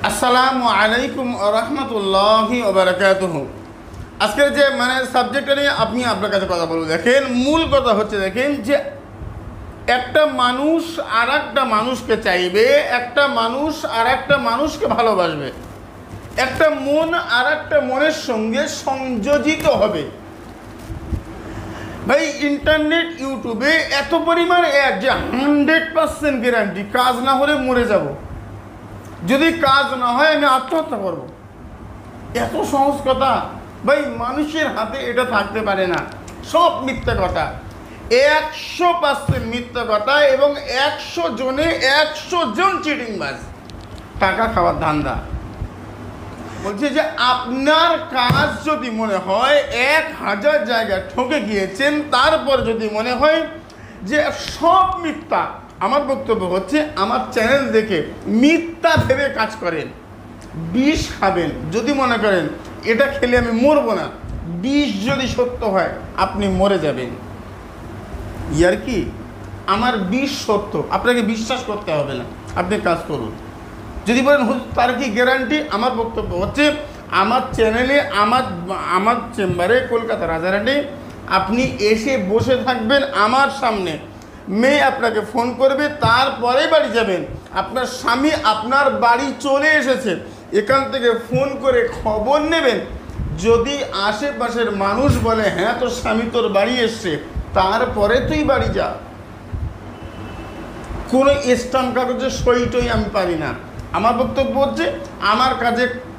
আসসালামু আলাইকুম রহমতুল্লাহি ওবারাকাতুহু। আজকের যে সাবজেক্টটা নিয়ে আপনি আপনার কাছে কথা বলবো, দেখেন মূল কথা হচ্ছে, দেখেন যে একটা মানুষ আর একটা মানুষকে চাইবে, একটা মানুষ আর একটা মানুষকে ভালোবাসবে, একটা মন আর একটা মনের সঙ্গে সংযোজিত হবে। ভাই ইন্টারনেট ইউটিউবে এত পরিমাণ অ্যাড যে 100% গ্যারান্টি কাজ না হলে মরে যাব, যদি কাজ না হয় আমি আত্মহত্যা করব। এত সহজ কথা ভাই, মানুষের হাতে এটা থাকতে পারে না। সব মিথ্যা কথা, 100% মিথ্যা কথা, এবং 100 জনে 100 জন চিটিংবাজ, টাকা খাওয়ার ধান্দা। বলছে যে আপনার কাজ যদি মনে হয় 1000 জায়গায় ঠকে গিয়েছেন, তারপর যদি মনে হয় যে সব মিথ্যা, আমার বক্তব্য হচ্ছে আমার চ্যানেল দেখে মিথ্যা ভেবে কাজ করেন, বিষ খাবেন। যদি মনে করেন এটা খেলে আমি মরবো না, বিষ যদি সত্য হয় আপনি মরে যাবেন। ইয়ার কি, আমার বিষ সত্য, আপনাকে বিশ্বাস করতে হবে না, আপনি কাজ করুন। যদি বলেন তার কি গ্যারান্টি, আমার বক্তব্য হচ্ছে আমার চ্যানেলে, আমার চেম্বারে কলকাতা রাজারহাটে আপনি এসে বসে থাকবেন আমার সামনে, মেয়ে আপনাকে ফোন করবে, তারপরে বাড়ি যাবেন। আপনার স্বামী আপনার বাড়ি চলে এসেছে, এখান থেকে ফোন করে খবর নেবেন। যদি আশেপাশের মানুষ বলে হ্যাঁ তোর স্বামী তোর বাড়ি এসছে, তারপরে তুই বাড়ি যা। কোনো স্ট্যাম্প কাগজে সই টই আমি পারি না। আমার বক্তব্য হচ্ছে আমার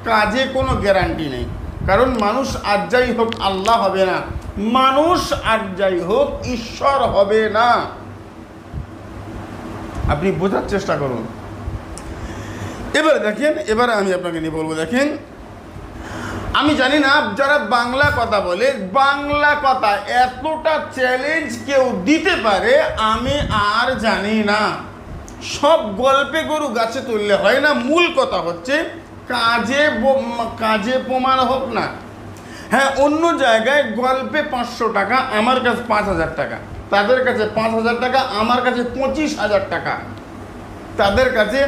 কাজে কোনো গ্যারান্টি নেই, কারণ মানুষ আর যাই হোক আল্লাহ হবে না, মানুষ আর যাই হোক ঈশ্বর হবে না। আপনি বোঝার চেষ্টা করুন। এবারে দেখেন, এবারে আমি আপনাকে নিয়ে বলবো, দেখেন আমি জানি না যারা বাংলা কথা বলে, বাংলা কথা এতটা চ্যালেঞ্জ কেউ দিতে পারে আমি আর জানি না। সব গল্পে গরু গাছে তুললে হয় না। মূল কথা হচ্ছে কাজে প্রমাণ হোক না। হ্যাঁ, অন্য জায়গায় গল্পে 500 টাকা, আমার কাছে 5000 টাকা, তাদের কাছে 5000 টাকা, আমার কাছে 25,000 টাকা, তাদের কাছে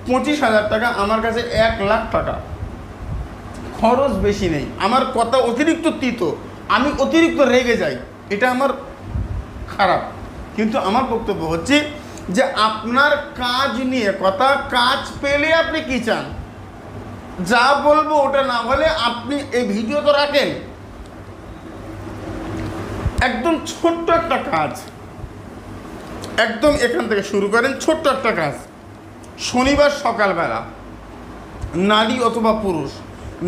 25,000 টাকা, আমার কাছে 1,00,000 টাকা। খরচ বেশি নেই, আমার কথা অতিরিক্ত তিতো, আমি অতিরিক্ত রেগে যাই, এটা আমার খারাপ। কিন্তু আমার বক্তব্য হচ্ছে যে আপনার কাজ নিয়ে কথা, কাজ পেলে আপনি কি চান, যা বলবো ওটা না হলে আপনি এই ভিডিও তো রাখেন। একদম ছোট্ট একটা কাজ, একদম এখান থেকে শুরু করেন, ছোট্ট একটা কাজ। শনিবার সকালবেলা নারী অথবা পুরুষ,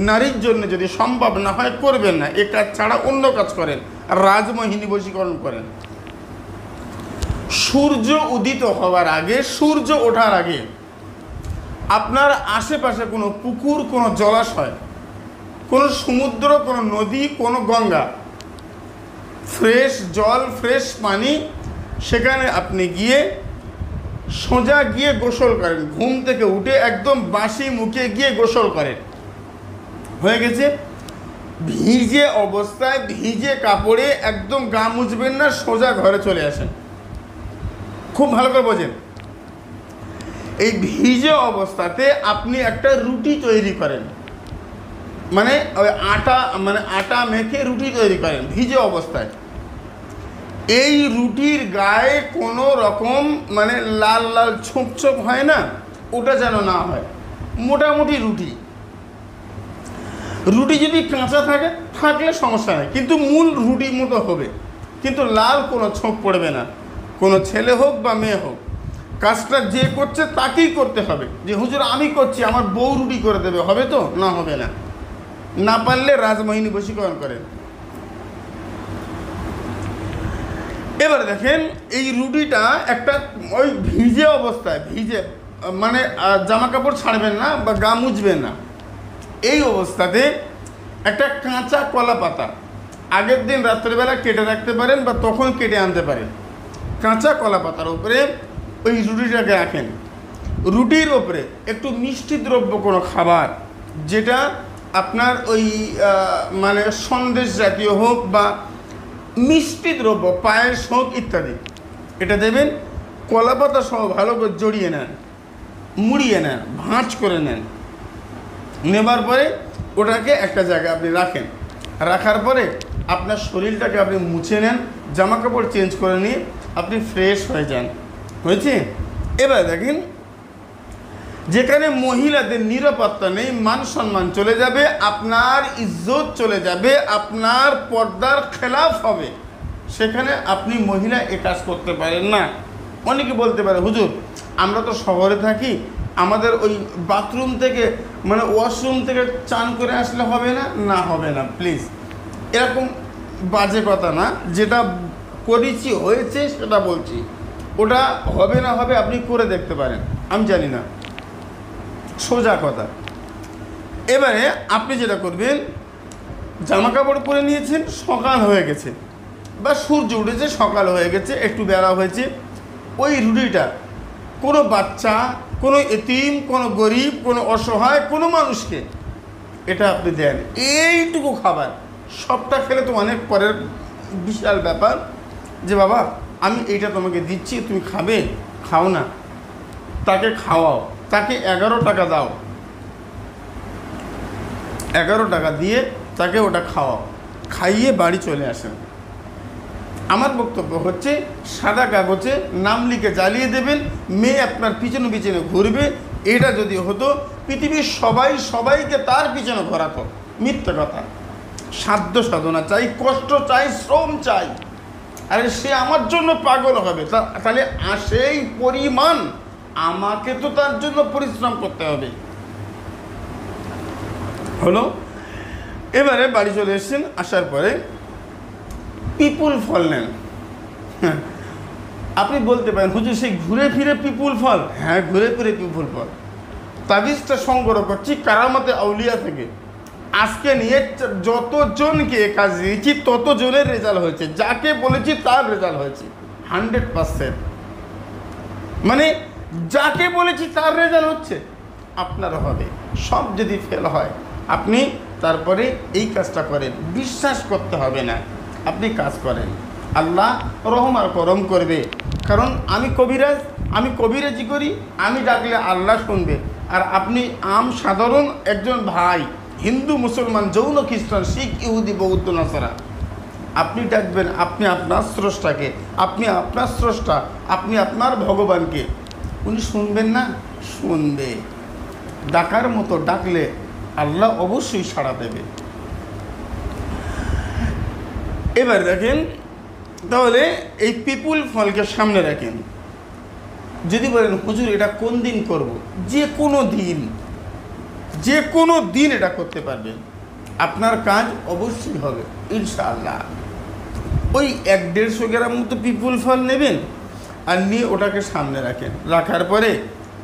নারীর জন্য যদি সম্ভব না হয় করবেন না, এ কাজ ছাড়া অন্য কাজ করেন, রাজমোহিনী বশীকরণ করেন। সূর্য উদিত হওয়ার আগে, সূর্য ওঠার আগে আপনার আশেপাশে কোনো পুকুর, কোনো জলাশয়, কোনো সমুদ্র, কোনো নদী, কোনো গঙ্গা, ফ্রেশ জল, ফ্রেশ পানি, সেখানে আপনি গিয়ে সোজা গিয়ে গোসল করেন। ঘুম থেকে উঠে একদম বাসি মুখে গিয়ে গোসল করেন, হয়ে গেছে। ভিজে অবস্থায়, ভিজে কাপড়ে একদম গা মুছবেন না, সোজা ঘরে চলে আসেন। খুব ভালো করে বোঝেন, এই ভিজে অবস্থাতে আপনি একটা রুটি তৈরি করেন, ওই আটা মেখে রুটি তৈরি করেন ভিজে অবস্থায়। এই রুটির গায়ে কোনো রকম লাল লাল ছোপ ছোপ হয় না, ওটা যেন না হয়। মোটামুটি রুটি যদি কাঁচা থাকলে সমস্যা নেই, কিন্তু মূল রুটির মতো হবে, কিন্তু লাল কোনো ছোপ পড়বে না। কোনো ছেলে হোক বা মেয়ে হোক, কাজটা যে করছে তাকেই করতে হবে। যে হুজুর আমি করছি, আমার বউ রুটি করে দেবে, হবে তো? না, হবে না। না পারলে রাজমোহিনী বশীকরণ করেন। এবার দেখেন এই রুটিটা একটা ওই ভিজে অবস্থায়, জামা কাপড় ছাড়বেন না বা গা মুছবেন না, এই অবস্থাতে একটা কাঁচা কলা পাতা আগের দিন রাত্রেবেলা কেটে রাখতে পারেন বা তখন কেটে আনতে পারেন। কাঁচা কলা পাতার উপরে ওই রুটিটাকে রাখেন। রুটির ওপরে একটু মিষ্টি দ্রব্য কোনো খাবার, যেটা আপনার ওই সন্দেশ জাতীয় হোক বা মিষ্টি দ্রব্য, পায়েস হোক ইত্যাদি, এটা দেবেন। কলা পাতা সহ ভালো করে জড়িয়ে নেন, মুড়িয়ে নেন, ভাঁজ করে নেন। নেবার পরে ওটাকে একটা জায়গায় আপনি রাখেন, রাখার পরে আপনার শরীরটাকে আপনি মুছে নেন, জামা কাপড় চেঞ্জ করে নিয়ে আপনি ফ্রেশ হয়ে যান। হয়েছে? এবার দেখেন, যেখানে মহিলাদের নিরাপত্তা নেই, মান সম্মান চলে যাবে, আপনার ইজ্জত চলে যাবে, আপনার পর্দার খেলাফ হবে, সেখানে আপনি মহিলা এ কাজ করতে পারেন না। অনেকে বলতে পারে, হুজুর আমরা তো শহরে থাকি, আমাদের ওই বাথরুম থেকে মানে ওয়াশরুম থেকে চান করে আসলে হবে না? না, হবে না, প্লিজ এরকম বাজে কথা না, যেটা করেছি হয়েছে সেটা বলছি। ওটা হবে না হবে, আপনি করে দেখতে পারেন, আমি জানি না, সোজা কথা। এবারে আপনি যেটা করবেন, জামা কাপড় পরে নিয়েছেন, সকাল হয়ে গেছে বা সূর্য উঠেছে, সকাল হয়ে গেছে, একটু বেলা হয়েছে, ওই রুটিটা কোনো বাচ্চা, কোনো এতিম, কোনো গরিব, কোনো অসহায় কোনো মানুষকে এটা আপনি দেন। এইটুকু খাবার, সবটা খেলে তো অনেক পরের বিশাল ব্যাপার, যে বাবা আমি এইটা তোমাকে দিচ্ছি, তুমি খাবে, খাও না, তাকে খাওয়াও, তাকে 11 টাকা দাও, 11 টাকা দিয়ে তাকে ওটা খাওয়াও, খাইয়ে বাড়ি চলে আসেন। আমার বক্তব্য হচ্ছে, সাদা কাগজে নাম লিখে জ্বালিয়ে দেবেন, মেয়ে আপনার পিছনে পিছনে ঘুরবে। এটা যদি হতো, পৃথিবীর সবাই সবাইকে তার পিছনে ঘোরাতো। মিথ্যে কথা। সাধ্য সাধনা চাই, কষ্ট চাই, শ্রম চাই। আরে সে আমার জন্য পাগল হবে, তাহলে সেই পরিমাণ আমাকে তো তার জন্য পরিশ্রম করতে হবে। হলো? এবারে বাড়ি চলে এসেছেন, আসার পরে পিপুল ফল নেন। আপনি বলতে পারেন, হুজুর সেই ঘুরে ফিরে পিপুল ফল? হ্যাঁ, ঘুরে ফিরে পিপুল ফল। তাবিজটা সংগ্রহ করছি কারামতে আউলিয়া থেকে। আজকে নিয়ে যতজনকে কাজ দিয়েছি ততজনের রেজাল্ট হয়েছে, যাকে বলেছি তার রেজাল্ট হয়েছে 100%। মানে যাকে বলেছি তার রেজাল্ট হচ্ছে, আপনার হবে। সব যদি ফেল হয়, আপনি তারপরে এই কাজটা করেন, বিশ্বাস করতে হবে না, আপনি কাজ করেন, আল্লাহ রহম আর করম করবে। কারণ আমি কবিরাজি করি, আমি ডাকলে আল্লাহ শুনবে। আর আপনি সাধারণ একজন ভাই, হিন্দু, মুসলমান, জৈন, খ্রিস্টান, শিখ, ইহুদি, বৌদ্ধ, নাসারা, আপনি ডাকবেন আপনি আপনার স্রষ্টাকে, আপনি আপনার স্রষ্টা, আপনি আপনার ভগবানকে, উনি শুনবেন না? শুনবে। ডাকার মতো ডাকলে আল্লাহ অবশ্যই সাড়া দেবে। এবার দেখেন, তাহলে এই পিপুল ফলকে সামনে রাখেন। যদি বলেন হুজুর এটা কোন দিন করব? যে কোনো দিন এটা করতে পারবেন, আপনার কাজ অবশ্যই হবে ইনশাআল্লাহ। ওই 1-150 গ্রাম মতো পিপুল ফল নেবেন, আর নিয়ে ওটাকে সামনে রাখেন। রাখার পরে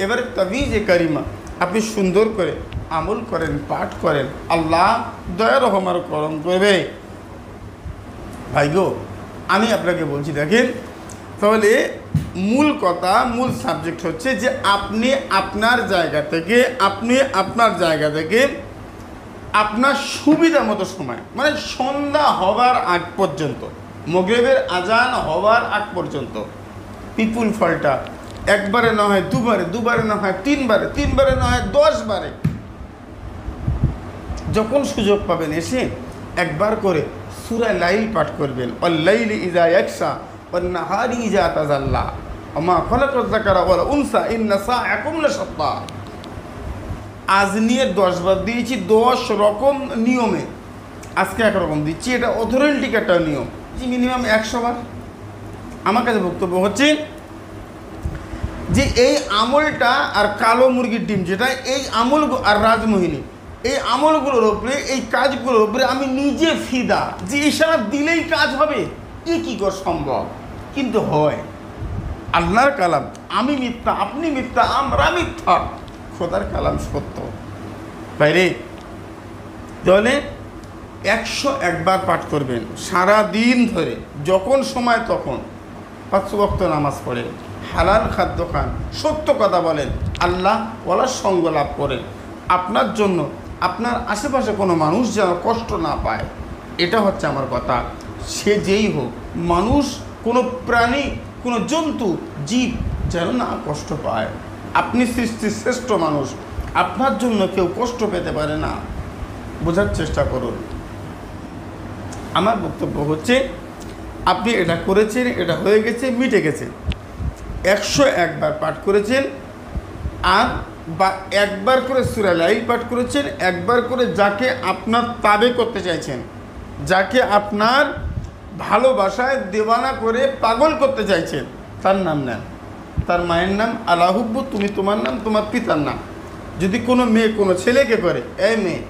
এবারে তাবিজে কারিমা আপনি সুন্দর করে আমল করেন, পাঠ করেন, আল্লাহ দয়া রহম আর করম করবে। ভাই গো, আমি আপনাকে বলছি, দেখেন, তাহলে মূল কথা, মূল সাবজেক্ট হচ্ছে যে আপনি আপনার জায়গা থেকে আপনার সুবিধা মতো সময়, মানে সন্ধ্যা হবার আগ পর্যন্ত, মাগরিবের আজান হবার আগ পর্যন্ত পিপুল ফলটা একবারে না হয় দুবারে না হয় তিনবারে না হয় 10 বারে, যখন সুযোগ পাবেন এসে একবার করে সূরা লাইল পাঠ করবেন। ওয়াল-লাইলি ইযা ইয়াকশা ওয়ান-নাহারি ইযা তাজাল্লা ওমা খালাকায যাকারা ওয়াল উনসা ইন্না সাআকুম লাশাত্তা। আজ নিয়ে 10 বার দিয়েছি, 10 রকম নিয়মে, আজকে একরকম দিচ্ছি। এটা অথরিটিক একটা নিয়ম, যে মিনিমাম 100 বার। আমার কাছে বক্তব্য হচ্ছে যে এই আমলটা, আর কালো মুরগির ডিম যেটা, এই আমল আর রাজমোহিনী, এই আমলগুলোর উপরে, এই কাজগুলোর উপরে আমি নিজে ফিদা, যে ইশারা দিলেই কাজ হবে, এ কী করে সম্ভব? কিন্তু হয়। আল্লাহর কালাম, আমি মিথ্যা, আপনি মিথ্যা, আমরা মিথ্যা, খোদার কালাম সত্য। বাইরে তাহলে 101 বার পাঠ করবেন সারা দিন ধরে, যখন সময় তখন 5 ওয়াক্ত নামাজ পড়েন, হালাল খাদ্য খান, সত্য কথা বলেন, আল্লাহ ওয়ালার সঙ্গ লাভ করেন। আপনার জন্য আপনার আশেপাশে কোনো মানুষ যেন কষ্ট না পায়, এটা হচ্ছে আমার কথা। সে যেই হোক, মানুষ, কোনো প্রাণী, কোনো জন্তু, জীব যেন না কষ্ট পায়। আপনি সৃষ্টির শ্রেষ্ঠ মানুষ, আপনার জন্য কেউ কষ্ট পেতে পারে না। বোঝার চেষ্টা করুন। আমার বক্তব্য হচ্ছে, আপনি এটা করেছেন, এটা হয়ে গেছে, মিটে গেছে, 101 বার পাঠ করেছেন, আর বা একবার করে সূরা লাইল পাঠ করেছেন, একবার করে যাকে আপনার তাবে করতে চাইছেন, যাকে আপনার ভালোবাসায় দেওয়ানা করে পাগল করতে চাইছেন, তার নাম নেন। তার মায়ের নাম আলা হুব্বু, তুমি তোমার নাম, তোমার পিতার নাম। যদি কোনো মেয়ে কোনো ছেলেকে করে, এই মেয়ে,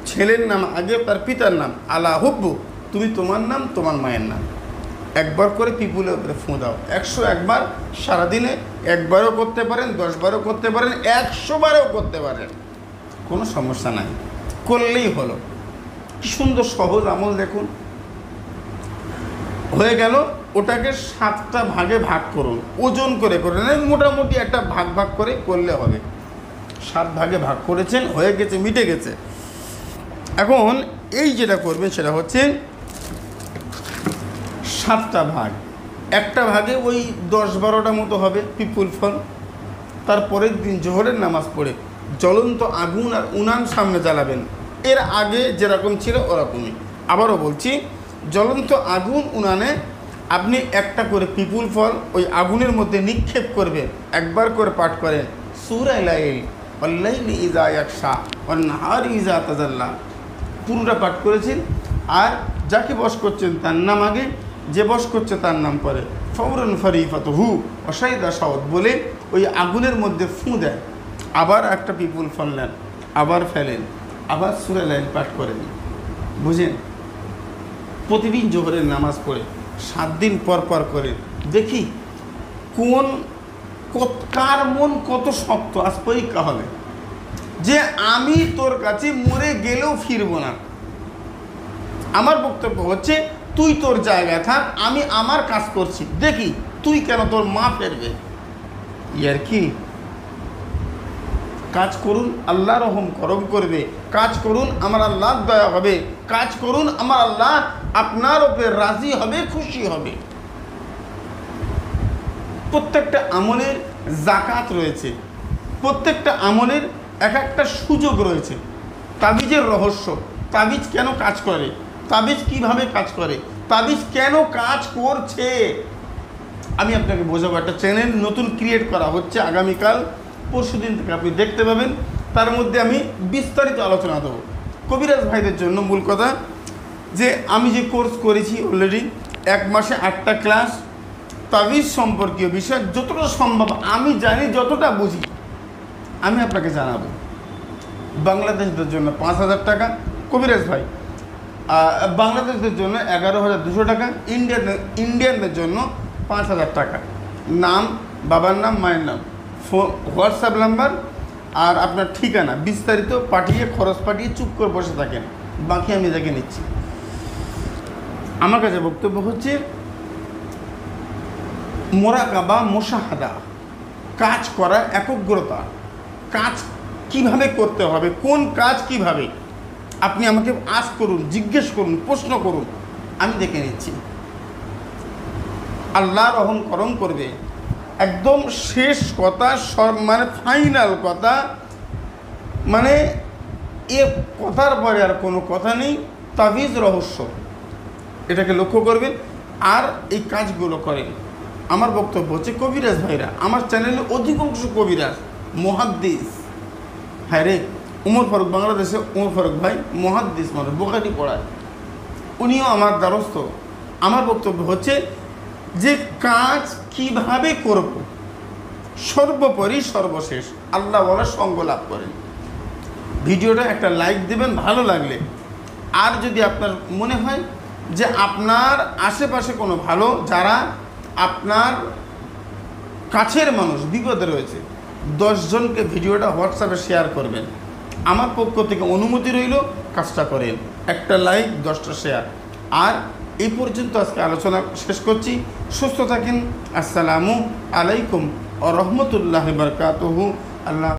ছেলের নাম আগে তার পিতার নাম, আলা হুব্বু, তুমি তোমার নাম, তোমার মায়ের নাম। একবার করে পিপুলের উপরে ফোঁ দাও। 101 বার সারাদিনে, একবারও করতে পারেন, 10 বারও করতে পারেন, 100 বারও করতে পারেন, কোনো সমস্যা নাই, করলেই হলো। কি সুন্দর সহজ আমল দেখুন। হয়ে গেল। ওটাকে 7টা ভাগে ভাগ করুন, ওজন করে করেন, মোটামুটি একটা ভাগ ভাগ করে করলে হবে। 7 ভাগে ভাগ করেছেন, হয়ে গেছে, মিটে গেছে। এখন এই যেটা করবেন সেটা হচ্ছে 7টা ভাগ, একটা ভাগে ওই 10-12টা মতো হবে পিপুল ফল। তারপরের দিন জোহরের নামাজ পড়ে জ্বলন্ত আগুন আর উনান সামনে জ্বালাবেন, এর আগে যেরকম ছিল ওরকমই। আবারও বলছি, জ্বলন্ত আগুন উনানে আপনি একটা করে পিপুল ফল ওই আগুনের মধ্যে নিক্ষেপ করবেন, একবার করে পাঠ করেন সূরা লাইল, ওয়াল্লাইলি ইযা ইয়াগশা ওয়ান নাহারি ইযা তাজাল্লা, পুরোটা পাঠ করেছেন। আর যাকে বশ করছেন তার নাম আগে, যে বশ করছে তার নাম পরে, ফৌরন ফরিফাতুহু ওয়াশাইদা শাওত বলে ওই আগুনের মধ্যে ফুঁ দেয়। আবার একটা পিপুল ফল নেন, আবার ফেলেন, আবার সূরা লাইল পাঠ করেন। বুঝেন? প্রতিদিন জোহরের নামাজ পড়ে 7 দিন পর পর করে দেখি কার মন কত শক্ত। আজ পরীক্ষা হবে যে আমি তোর কাছে মরে গেলেও ফিরবো না। আমার বক্তব্য হচ্ছে, তুই তোর জায়গায় থাক, আমি আমার কাজ করছি, দেখি তুই কেন তোর মা ফেরবে। ইয়ার কি? কাজ করুন, আল্লাহ রহম করম করবে। কাজ করুন, আমার আল্লাহ দয়া হবে। কাজ করুন, আমার আল্লাহ আপনার উপরে রাজি হবে, খুশি হবে। প্রত্যেকটা আমলের জাকাত রয়েছে, প্রত্যেকটা আমলের এক একটা সুযোগ রয়েছে। তাবিজের রহস্য, তাবিজ কেন কাজ করে, তাবিজ কিভাবে কাজ করে, তাবিজ কেন কাজ করছে, আমি আপনাকে বোঝাবো। একটা চ্যানেল নতুন ক্রিয়েট করা হচ্ছে, আগামীকাল পরশুদিন থেকে আপনি দেখতে পাবেন। তার মধ্যে আমি বিস্তারিত আলোচনা দেবো। কবিরাজ ভাইদের জন্য মূল কথা যে আমি যে কোর্স করেছি অলরেডি 1 মাসে 8টা ক্লাস, তাবিজ সম্পর্কীয় বিষয় যতটা সম্ভব আমি জানি, যতটা বুঝি আমি আপনাকে জানাবো। বাংলাদেশদের জন্য 5,000 টাকা কবিরাজ ভাই, বাংলাদেশদের জন্য 11,200 টাকা, ইন্ডিয়ানদের জন্য 5,000 টাকা। নাম, বাবার নাম, মায়ের নাম, হোয়াটসঅ্যাপ নাম্বার আর আপনার ঠিকানা বিস্তারিত পাঠিয়ে, খরচ পাঠিয়ে চুপ করে বসে থাকেন, বাকি আমি দেখে নিচ্ছি। আমার কাছে বক্তব্য হচ্ছে, মোরাকাবা, মুশাহাদা, কাজ করা, একগ্রতা, কাজ কিভাবে করতে হবে, কোন কাজ কিভাবে, আপনি আমাকে আজ করুন, জিজ্ঞেস করুন, প্রশ্ন করুন, আমি দেখে নিচ্ছি। আল্লাহ রহম করম করবে। একদম শেষ কথা, মানে ফাইনাল কথা, মানে এ কথার পরে আর কোনো কথা নেই। তাবিজ রহস্য, এটাকে লক্ষ্য করবেন আর এই কাজগুলো করেন। আমার বক্তব্য হচ্ছে, কবিরাজ ভাইরা, আমার চ্যানেলে অধিকাংশ কবিরাজ, মুহাদ্দিস। হ্যাঁ রে, উমর ফারুক, বাংলাদেশে উমর ফারুক ভাই মুহাদ্দিস, মানে বুখারী পড়ায়, উনিও আমার দ্বারস্থ। আমার বক্তব্য হচ্ছে যে কাজ কিভাবে করব, সর্বোপরি সর্বশেষ আল্লাহ ওয়ালার সঙ্গ লাভ করেন। ভিডিওটা একটা লাইক দেবেন ভালো লাগলে। আর যদি আপনার মনে হয় যে আপনার আশেপাশে কোনো ভালো, যারা আপনার কাছের মানুষ বিপদে রয়েছে, 10 জনকে ভিডিওটা হোয়াটসঅ্যাপে শেয়ার করবেন। আমার পক্ষ থেকে অনুমতি রইল, কাজটা করেন। একটা লাইক, 10টা শেয়ার। আর এই পর্যন্ত আজকে আলোচনা শেষ করছি। সুস্থ থাকেন। আসসালামু আলাইকুম ওয়া রাহমাতুল্লাহি ওয়া বারাকাতুহু। আল্লাহ।